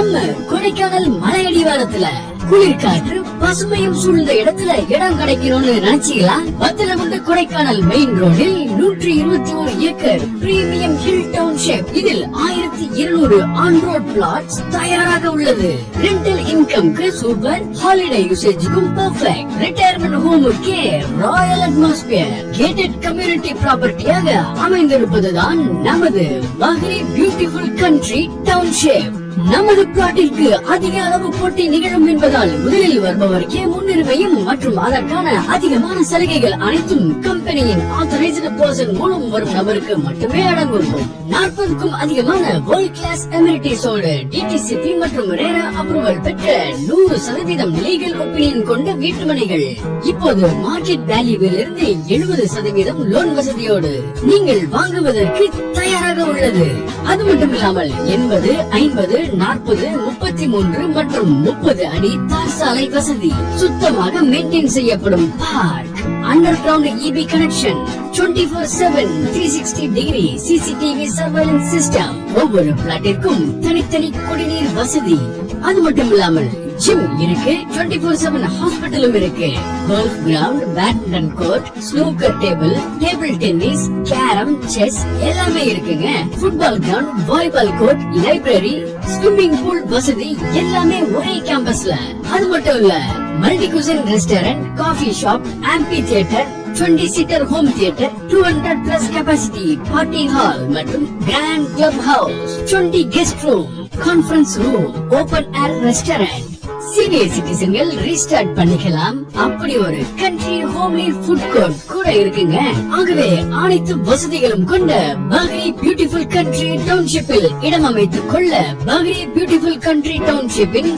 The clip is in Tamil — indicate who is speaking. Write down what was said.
Speaker 1: நம்ம கொடைக்கானல் மலையடிவாரத்துல குளிர்காற்று பசுமையும் சூழ்ந்த இடத்துல இடம் கிடைக்கணும்னு நினைச்சீங்களா? பத்தலகுண்டு கொடைக்கானல் மெயின் ரோடில் 121 ஏக்கர் பிரீமியம் ஹில் டவுன்ஷிப். இதில் 1200 ஆன் ரோட் பிளாட்ஸ் தயாராக உள்ளது. ரெண்டல் இன்கம்க்கு சூப்பர், ஹாலிடே யூசேஜுக்கும் பெர்ஃபெக்ட், ரிட்டையர்மெண்ட் ஹோமுக்கு ராயல் அட்மாஸ்பியர், கேட்டட் கம்யூனிட்டி ப்ராப்பர்ட்டியாக அமைந்திருப்பதுதான் நமது பஹ்ரி பியூட்டிஃபுல் கண்ட்ரி டவுன்ஷிப். நமது பிளாட்டிற்கு அதிக அளவு போட்டி நிகழும் என்பதால் முதலில் வருபவருக்கே முன்னுரிமையும் மற்றும் அதற்கான அதிகமான சலுகைகள் அனைத்தும் கம்பெனியின் ஆத்தரைஸ்டு பர்சன் மூலம் வரும் நபருக்கு மட்டுமே அடங்கும். 40க்கும் அதிகமான வேர்ல்ட் கிளாஸ் அமெனிட்டிஸோடு டிடிசிபி மற்றும் ரேரா அப்ரூவல் பெற்ற 100% லீகல் ஒப்பீனியன் கொண்ட வீட்டுமனைகள் இப்போது மார்க்கெட் வேல்யூவில் இருந்து 70% லோன் வசதியோடு நீங்கள் வாங்குவதற்கு தயாராக உள்ளது. அது மட்டும் இல்லாமல் 80, 50, 40, 33 மற்றும் 30 அடி தார் சாலை வசதி, சுத்தமாக மெயின்டைன் செய்யப்படும் park, under ground EB connection, 24/7 360 degree CCTV surveillance system, ஒவ்வொரு பிளாட்டிற்கும் தனித்தனி குடிநீர் வசதி. அது மட்டும் இல்லாமல் ஜிம் இருக்கு, 24/7 ஹாஸ்பிட்டலும் இருக்கு, golf ground, badminton court, snooker table, table tennis, carrom, chess எல்லாமே இருக்குங்க. Football ground, volleyball court, library, swimming pool வசதி எல்லாமே ஒரே கேம்பஸ்ல. அது மட்டும் இல்ல, multi cuisine restaurant, coffee shop, amphitheatre, 20 seater home theatre, 200+ capacity party hall மற்றும் grand club house, 20 guest room, conference room, open air restaurant. Senior சிட்டிசன்கள் ரீஸ்டார்ட் பண்ணிக்கலாம். அப்படி ஒரு கண்ட்ரி ஹோம்லி ஃபுட் கோர்ட் கூட இருக்குங்க. ஆகவே அனைத்து வசதிகளும் கொண்ட பஹ்ரி பியூட்டிஃபுல் கண்ட்ரி டவுன்ஷிப்பில் இடம் அமைத்துக் கொள்ள பஹ்ரி பியூட்டிஃபுல் கண்ட்ரி டவுன்ஷிப்பின்